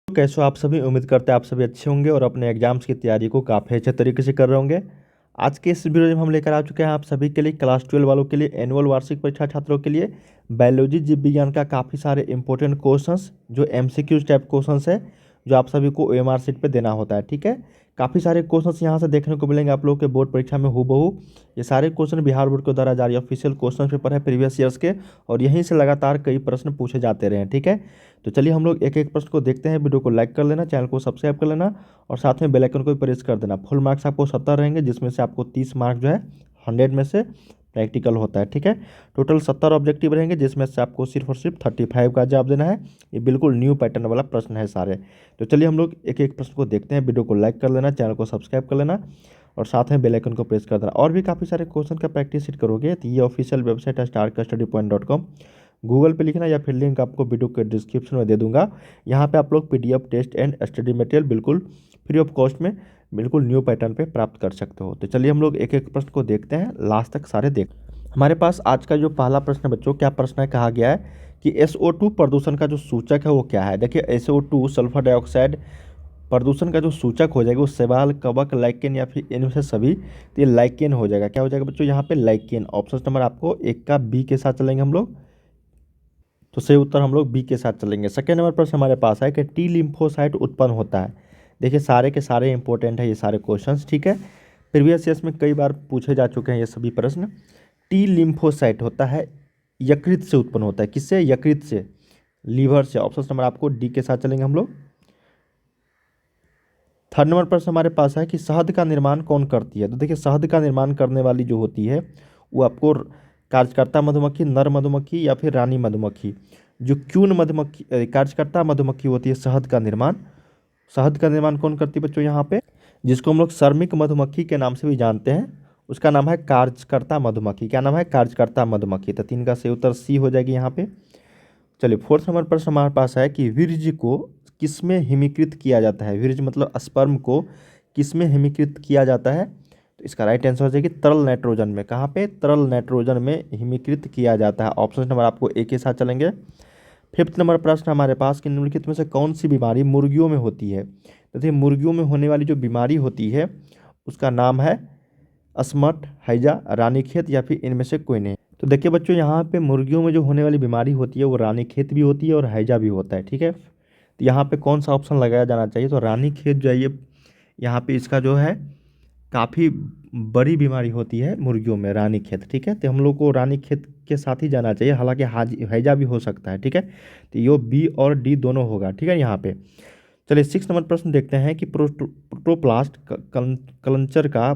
कैसे हो आप सभी। उम्मीद करते हैं आप सभी अच्छे होंगे और अपने एग्जाम्स की तैयारी को काफ़ी अच्छे तरीके से कर रहे होंगे। आज के इस वीडियो में हम लेकर आ चुके हैं आप सभी के लिए क्लास 12 वालों के लिए एनुअल वार्षिक परीक्षा छात्रों के लिए बायोलॉजी जीव विज्ञान का काफ़ी सारे इंपॉर्टेंट क्वेश्चंस जो एमसीक्यूज टाइप क्वेश्चंस है जो आप सभी को ओएमआर शीट पे देना होता है। ठीक है, काफ़ी सारे क्वेश्चंस यहाँ से देखने को मिलेंगे आप लोगों के बोर्ड परीक्षा में हूबहू। ये सारे क्वेश्चन बिहार बोर्ड के द्वारा जारी ऑफिशियल क्वेश्चन पेपर है प्रीवियस ईयर्स के, और यहीं से लगातार कई प्रश्न पूछे जाते रहे हैं। ठीक है, तो चलिए हम लोग एक एक प्रश्न को देखते हैं। वीडियो को लाइक कर लेना, चैनल को सब्सक्राइब कर लेना और साथ में बेल आइकन को भी प्रेस कर देना। फुल मार्क्स आपको 70 रहेंगे, जिसमें से आपको 30 मार्क्स जो है 100 में से प्रैक्टिकल होता है। ठीक है, टोटल 70 ऑब्जेक्टिव रहेंगे, जिसमें से आपको सिर्फ और सिर्फ 35 का जवाब देना है। ये बिल्कुल न्यू पैटर्न वाला प्रश्न है सारे। तो चलिए हम लोग एक एक प्रश्न को देखते हैं। वीडियो को लाइक कर लेना, चैनल को सब्सक्राइब कर लेना और साथ में बेल आइकन को प्रेस कर देना। और भी काफ़ी सारे क्वेश्चन का प्रैक्टिस शीट करोगे तो ये ऑफिशियल वेबसाइट है starkstudypoint.com। गूगल पे लिखना या फिर लिंक आपको वीडियो के डिस्क्रिप्शन में दे दूंगा। यहाँ पे आप लोग PDF test and study material बिल्कुल फ्री ऑफ कॉस्ट में बिल्कुल न्यू पैटर्न पे प्राप्त कर सकते हो। तो चलिए हम लोग एक एक प्रश्न को देखते हैं, लास्ट तक सारे देख। हमारे पास आज का जो पहला प्रश्न है बच्चों, क्या प्रश्न है, कहा गया है कि SO2 प्रदूषण का जो सूचक है वो क्या है। देखिए SO2 सल्फर डाइऑक्साइड प्रदूषण का जो सूचक हो जाएगा वो शैवाल, कवक, लाइकेन या फिर इनमें से सभी। तो ये लाइकेन हो जाएगा। क्या हो जाएगा बच्चों यहाँ पे लाइकेन। ऑप्शन नंबर आपको एक का बी के साथ चलेंगे हम लोग, तो सही उत्तर हम लोग बी के साथ चलेंगे। सेकेंड नंबर प्रश्न हमारे पास है कि टी लिम्फोसाइट उत्पन्न होता है। देखिए सारे के सारे इंपॉर्टेंट है ये सारे क्वेश्चंस। ठीक है, प्रीवियस ईयर्स में कई बार पूछे जा चुके हैं ये सभी प्रश्न। टी लिम्फोसाइट होता है यकृत से उत्पन्न होता है। किससे? यकृत से, लीवर से। ऑप्शन नंबर आपको डी के साथ चलेंगे हम लोग। थर्ड नंबर प्रश्न हमारे पास है कि शहद का निर्माण कौन करती है। तो देखिए शहद का निर्माण करने वाली जो होती है वो आपको कार्यकर्ता मधुमक्खी, नर मधुमक्खी या फिर रानी मधुमक्खी। जो क्यून मधुमक्खी कार्यकर्ता मधुमक्खी होती है शहद का निर्माण कौन करती है बच्चों यहाँ पे, जिसको हम लोग श्रमिक मधुमक्खी के नाम से भी जानते हैं, उसका नाम है कार्यकर्ता मधुमक्खी। क्या नाम है? कार्यकर्ता मधुमक्खी। तो 3 का सही उत्तर सी हो जाएगी यहाँ पे। चलिए फोर्थ नंबर प्रश्न हमारे पास है कि वीर्य को किसमें हिमीकृत किया जाता है। वीर्य मतलब स्पर्म को किसमें हिमीकृत किया जाता है। तो इसका राइट आंसर हो जाएगी तरल नाइट्रोजन में। कहाँ पे? तरल नाइट्रोजन में हिमीकृत किया जाता है। ऑप्शन नंबर आपको ए के साथ चलेंगे। फिफ्थ नंबर प्रश्न हमारे पास कि निम्नलिखित में से कौन सी बीमारी मुर्गियों में होती है। तो देखिए मुर्गियों में होने वाली जो बीमारी होती है उसका नाम है अस्मट, हैजा, रानीखेत या फिर इनमें से कोई नहीं। तो देखिए बच्चों यहाँ पे मुर्गियों में जो होने वाली बीमारी होती है वो रानीखेत भी होती है और हैजा भी होता है। ठीक है, तो यहाँ पे कौन सा ऑप्शन लगाया जाना चाहिए। तो रानीखेत जो है ये यहाँ पे इसका जो है काफ़ी बड़ी बीमारी होती है मुर्गियों में, रानीखेत। ठीक है, तो हम लोग को रानीखेत के साथ ही जाना चाहिए, हालांकि हैजा भी हो सकता है। ठीक है, तो ये बी और डी दोनों होगा। ठीक है यहाँ पे। चलिए 6 नंबर प्रश्न देखते हैं कि प्रोटोप्लास्ट कल्चर का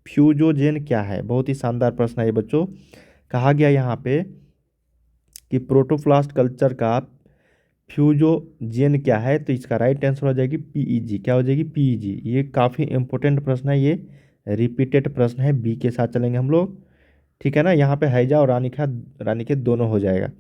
फ्यूजोजेन क्या है। बहुत ही शानदार प्रश्न है ये बच्चों। कहा गया यहाँ पे कि प्रोटोप्लास्ट कल्चर का फ्यूजोजेन क्या है। तो इसका राइट आंसर हो जाएगी पीईजी। क्या हो जाएगी? पीईजी। ये काफ़ी इंपॉर्टेंट प्रश्न है, ये रिपीटेड प्रश्न है। बी के साथ चलेंगे हम लोग। ठीक है ना, यहाँ पे हैजा और रानीखेत दोनों हो जाएगा।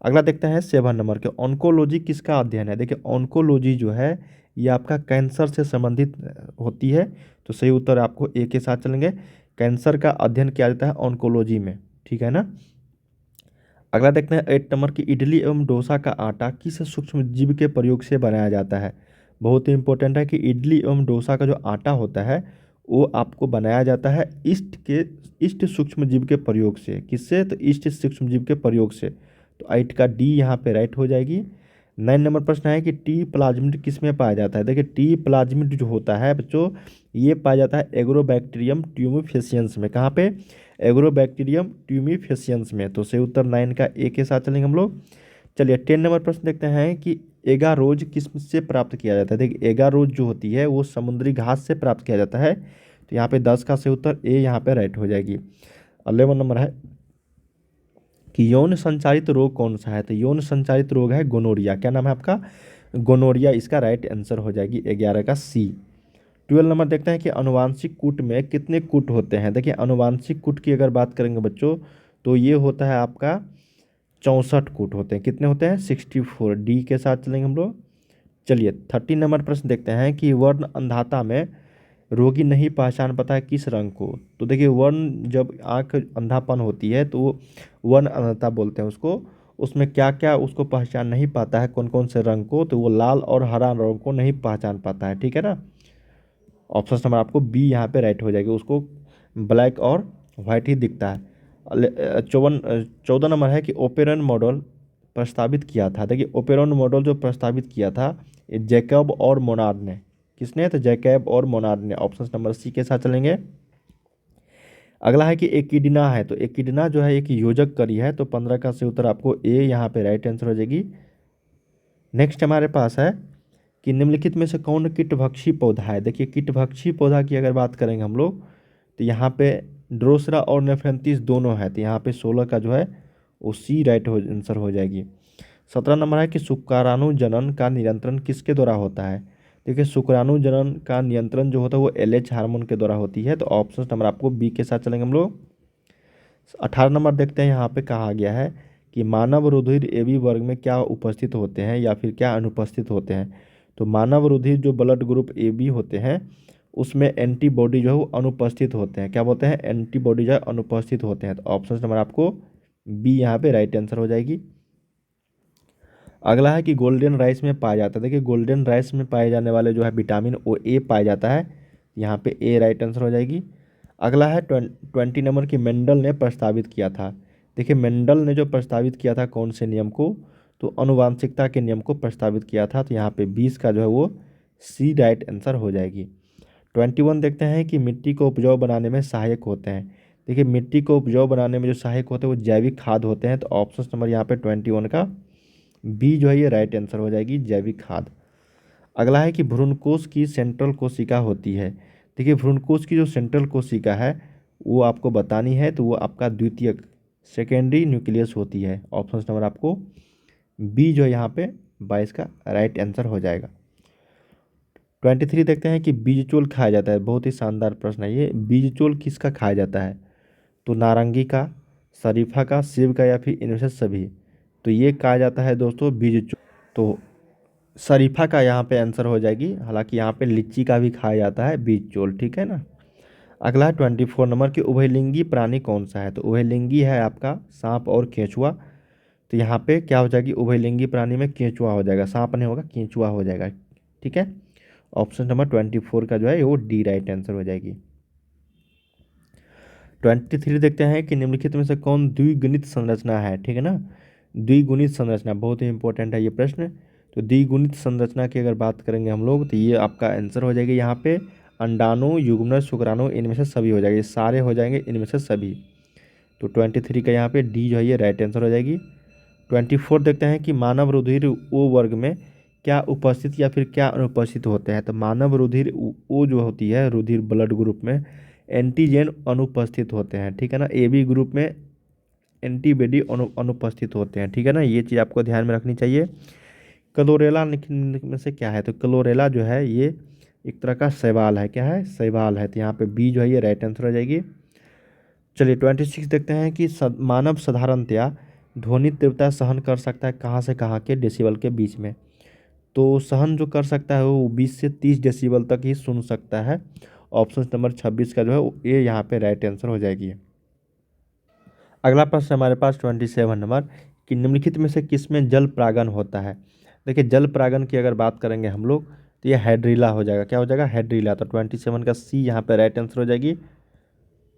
अगला देखते हैं 7 नंबर के ऑन्कोलॉजी किसका अध्ययन है। देखिए ऑन्कोलॉजी जो है ये आपका कैंसर से संबंधित होती है। तो सही उत्तर आपको ए के साथ चलेंगे। कैंसर का अध्ययन किया जाता है ऑन्कोलॉजी में। ठीक है ना। अगला देखते हैं 8 नंबर की इडली एवं डोसा का आटा किस सूक्ष्म जीव के प्रयोग से बनाया जाता है। बहुत ही इंपॉर्टेंट है कि इडली एवं डोसा का जो आटा होता है वो आपको बनाया जाता है ईस्ट सूक्ष्म जीव के प्रयोग से। किससे? तो ईस्ट सूक्ष्म जीव के प्रयोग से। तो 8 का डी यहाँ पे राइट हो जाएगी। 9 नंबर प्रश्न है कि टी प्लाज्मिड किस में पाया जाता है। देखिए टी प्लाज्मिड जो होता है बच्चों ये पाया जाता है एग्रोबैक्टीरियम ट्यूमिफेसियंस में। कहाँ पे? एग्रोबैक्टीरियम ट्यूमिफेसियंस में। तो सही उत्तर 9 का ए के साथ चलेंगे हम लोग। चलिए 10 नंबर प्रश्न देखते हैं कि एगारोज किस से प्राप्त किया जाता है। देखिए एगारोज जो होती है वो समुद्री घास से प्राप्त किया जाता है। तो यहाँ पे 10 का सही उत्तर ए यहाँ पे राइट हो जाएगी। 11 नंबर है कि यौन संचारित रोग कौन सा है। तो यौन संचारित रोग है गोनोरिया। क्या नाम है आपका? गोनोरिया। इसका राइट आंसर हो जाएगी 11 का सी। 12 नंबर देखते हैं कि अनुवांशिक कूट में कितने कूट होते हैं। देखिए अनुवांशिक कूट की अगर बात करेंगे बच्चों तो ये होता है आपका 64 कूट होते हैं। कितने होते हैं? 64। डी के साथ चलेंगे हम लोग। चलिए 13 नंबर प्रश्न देखते हैं कि वर्ण अंधाता में रोगी नहीं पहचान पाता है किस रंग को। तो देखिए वर्ण जब आँख अंधापन होती है तो वो वर्ण अंधता बोलते हैं उसको, उसमें क्या क्या उसको पहचान नहीं पाता है, कौन कौन से रंग को, तो वो लाल और हरा रंग को नहीं पहचान पाता है, ठीक है ना। ऑप्शन नंबर आपको बी यहाँ पे राइट हो जाएगी, उसको ब्लैक और वाइट ही दिखता है। 14 नंबर है कि ओपेरन मॉडल प्रस्तावित किया था। देखिए ओपेरन मॉडल जो प्रस्तावित किया था ये जैकब और मोनार्ड ने, किसने, तो जैकब और मोनार्ड ने। ऑप्शन नंबर सी के साथ चलेंगे। अगला है कि एकिडना है, तो एकिडना जो है एक योजक करी है, तो 15 का से उत्तर आपको ए यहाँ पे राइट आंसर हो जाएगी। नेक्स्ट हमारे पास है कि निम्नलिखित में से कौन कीटभक्षी पौधा है। देखिए कीटभक्षी पौधा की अगर बात करेंगे हम लोग तो यहाँ पे ड्रोसरा और नेफ्रेंथिस दोनों है, तो यहाँ पे 16 का जो है वो सी राइट हो आंसर हो जाएगी। 17 नंबर है कि शुक्राणु जनन का नियंत्रण किसके द्वारा होता है। देखिए शुक्राणु जनन का नियंत्रण जो होता है वो LH हार्मोन के द्वारा होती है, तो ऑप्शन नंबर आपको बी के साथ चलेंगे हम लोग। 18 नंबर देखते हैं, यहाँ पे कहा गया है कि मानव रुधिर AB वर्ग में क्या उपस्थित होते हैं या फिर क्या अनुपस्थित होते हैं। तो मानव रुधिर जो ब्लड ग्रुप AB होते हैं उसमें एंटीबॉडी जो है वो अनुपस्थित होते हैं, क्या बोलते हैं, एंटीबॉडी जो है अनुपस्थित होते हैं, तो ऑप्शन नंबर आपको बी यहाँ पे राइट आंसर हो जाएगी। अगला है कि गोल्डन राइस में पाया जाता है। देखिए गोल्डन राइस में पाए जाने वाले जो है विटामिन वो ए पाया जाता है, यहाँ पे ए राइट आंसर हो जाएगी। अगला है 20 नंबर की मेंडल ने प्रस्तावित किया था। देखिए मेंडल ने जो प्रस्तावित किया था कौन से नियम को, तो अनुवांशिकता के नियम को प्रस्तावित किया था, तो यहाँ पे 20 का जो है वो सी राइट आंसर हो जाएगी। 21 देखते हैं कि मिट्टी को उपजाऊ बनाने में सहायक होते हैं। देखिए मिट्टी को उपजाऊ बनाने में जो सहायक होते हैं वो जैविक खाद होते हैं, तो ऑप्शन नंबर यहाँ पे 21 का बी जो है ये राइट आंसर हो जाएगी, जैविक खाद। अगला है कि भ्रूणकोश की सेंट्रल कोशिका होती है। देखिए भ्रूणकोश की जो सेंट्रल कोशिका है वो आपको बतानी है, तो वो आपका द्वितीयक सेकेंडरी न्यूक्लियस होती है। ऑप्शन नंबर आपको बी जो है यहाँ पे 22 का राइट आंसर हो जाएगा। 23 देखते हैं कि बीजचोल खाया जाता है, बहुत ही शानदार प्रश्न है ये। बीजचोल किसका खाया जाता है, तो नारंगी का, शरीफा का, सेब का या फिर इनमें से सभी। तो ये कहा जाता है दोस्तों बीजचोल, तो शरीफा का यहाँ पे आंसर हो जाएगी। हालांकि यहाँ पे लीची का भी खाया जाता है बीजचोल, ठीक है ना। अगला है 24 नंबर की उभयलिंगी प्राणी कौन सा है, तो उभयलिंगी है आपका सांप और केंचुआ, तो यहाँ पे क्या हो जाएगी, उभयलिंगी प्राणी में केंचुआ हो जाएगा, सांप नहीं होगा केंचुआ हो जाएगा, ठीक है। ऑप्शन नंबर 24 का जो है वो डी राइट आंसर हो जाएगी। 23 देखते हैं कि निम्नलिखित में से कौन द्विगुणित संरचना है, ठीक है ना। द्विगुणित संरचना बहुत ही इंपॉर्टेंट है ये प्रश्न। तो द्विगुणित संरचना की अगर बात करेंगे हम लोग तो ये आपका आंसर हो जाएगी यहाँ पे अंडाणु, युग्मनज, शुक्राणु, इनमें से सभी हो जाएंगे, सारे हो जाएंगे इनमें से सभी। तो 23 का यहाँ पे डी जो है ये राइट आंसर हो जाएगी। 24 देखते हैं कि मानव रुधिर ओ वर्ग में क्या उपस्थित या फिर क्या अनुपस्थित होते हैं। तो मानव रुधिर ओ जो होती है रुधिर ब्लड ग्रुप में एंटीजन अनुपस्थित होते हैं, ठीक है ना। AB ग्रुप में एंटीबॉडी अनुपस्थित होते हैं, ठीक है ना। ये चीज़ आपको ध्यान में रखनी चाहिए। क्लोरेला में से क्या है, तो क्लोरेला जो है ये एक तरह का शैवाल है, क्या है, शैवाल है, तो यहाँ पे बी जो है ये राइट आंसर हो जाएगी। चलिए 26 देखते हैं कि मानव साधारणतया ध्वनि तीव्रता सहन कर सकता है कहाँ से कहाँ के डेसिबल के बीच में। तो सहन जो कर सकता है वो 20 से 30 डेसिबल तक ही सुन सकता है। ऑप्शन नंबर 26 का जो है ये यहाँ पे राइट आंसर हो जाएगी। अगला प्रश्न हमारे पास 27 नंबर कि निम्नलिखित में से किस में जल परागन होता है। देखिए जल परागन की अगर बात करेंगे हम लोग तो ये हाइड्रीला हो जाएगा, क्या हो जाएगा, हाइड्रीला। तो 27 का सी यहाँ पे राइट आंसर हो जाएगी।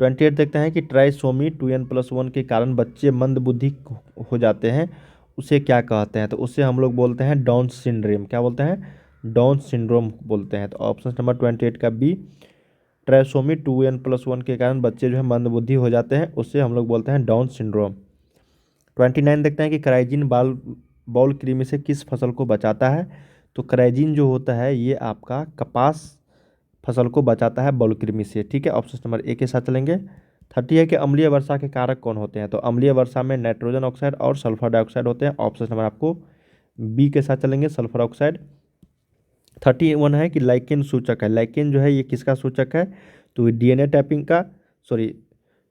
28 देखते हैं कि ट्राइसोमी 2n+1 के कारण बच्चे मंदबुद्धि हो जाते हैं, उसे क्या कहते हैं। तो उसे हम लोग बोलते हैं डाउन सिंड्रोम, क्या बोलते हैं, डाउन सिंड्रोम बोलते हैं। तो ऑप्शन नंबर 28 का बी, ट्राइसोमी 2n+1 के कारण बच्चे जो है मंदबुद्धि हो जाते हैं, उससे हम लोग बोलते हैं डाउन सिंड्रोम। 29 देखते हैं कि क्राइजिन बाउल कृमि से किस फसल को बचाता है। तो क्राइजिन जो होता है ये आपका कपास फसल को बचाता है बाउल कृमि से, ठीक है। ऑप्शन नंबर ए के साथ चलेंगे। 30 है कि अम्लीय वर्षा के कारक कौन होते हैं। तो अम्लीय वर्षा में नाइट्रोजन ऑक्साइड और सल्फर डाइऑक्साइड होते हैं। ऑप्शन नंबर आपको बी के साथ चलेंगे, सल्फर ऑक्साइड। 31 है कि लाइकेन सूचक है। लाइकेन जो है ये किसका सूचक है, तो DNA टैपिंग का, सॉरी,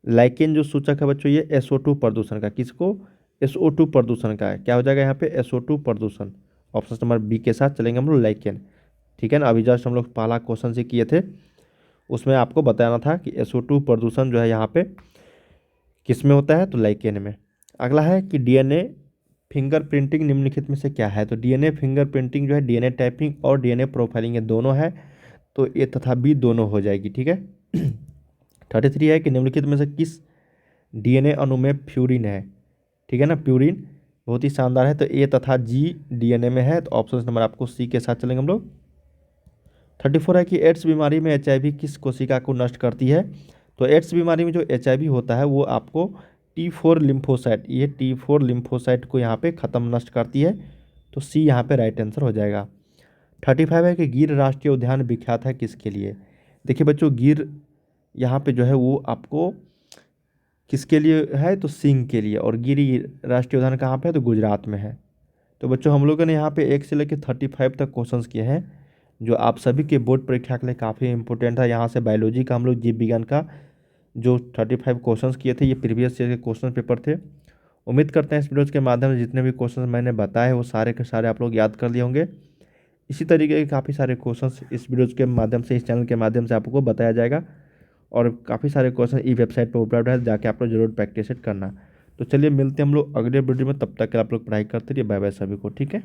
लाइकेन जो सूचक है बच्चों ये SO2 प्रदूषण का, किसको, SO2 प्रदूषण का है, क्या हो जाएगा यहाँ पे SO2 प्रदूषण। ऑप्शन नंबर बी के साथ चलेंगे हम लोग, लाइकेन, ठीक है ना। अभी जस्ट हम लोग पहला क्वेश्चन से किए थे उसमें आपको बताना था कि SO2 प्रदूषण जो है यहाँ पे किस में होता है, तो लाइकेन में। अगला है कि DNA फिंगरप्रिंटिंग निम्नलिखित में से क्या है? तो डीएनए फिंगरप्रिंटिंग जो है डीएनए टाइपिंग और डीएनए प्रोफाइलिंग ये दोनों है, तो ए तथा बी दोनों हो जाएगी, ठीक है। 33 है कि निम्नलिखित में से किस डीएनए अणु में फ्यूरिन है? ठीक है ना, प्यूरिन बहुत ही शानदार है, तो ए तथा जी डीएनए में है, तो ऑप्शन नंबर आपको सी के साथ चलेंगे हम लोग। 34 है कि एड्स बीमारी में एचआईवी किस कोशिका को नष्ट करती है? तो एड्स बीमारी में जो एचआईवी होता है वो आपको T4 लिम्फोसाइट, ये T4 लिम्फोसाइट को यहाँ पे ख़त्म नष्ट करती है, तो सी यहाँ पे राइट आंसर हो जाएगा। 35 है कि गिर राष्ट्रीय उद्यान विख्यात है किसके लिए? देखिए बच्चों, गिर यहाँ पे जो है वो आपको किसके लिए है? तो सिंह के लिए, और गिर राष्ट्रीय उद्यान कहाँ पे है? तो गुजरात में है। तो बच्चों हम लोगों ने यहाँ पे 1 से लेकर 35 तक क्वेश्चंस किए हैं, जो आप सभी के बोर्ड परीक्षा के लिए काफ़ी इंपॉर्टेंट है। यहाँ से बायोलॉजी का हम लोग जीव विज्ञान का जो 35 क्वेश्चंस किए थे, ये प्रीवियस ईयर के क्वेश्चन पेपर थे। उम्मीद करते हैं इस वीडियोज़ के माध्यम से जितने भी क्वेश्चन मैंने बताए वो सारे के सारे आप लोग याद कर लिए होंगे। इसी तरीके के काफ़ी सारे क्वेश्चंस इस वीडियोज़ के माध्यम से, इस चैनल के माध्यम से आपको बताया जाएगा, और काफ़ी सारे क्वेश्चन ई वेबसाइट पर उपलब्ध है, जाके आप लोग जरूर प्रैक्टिस करना। तो चलिए मिलते हैं हम लोग अगले वीडियो में, तब तक आप लोग पढ़ाई करते रहिए। बाय बाय सभी को, ठीक है।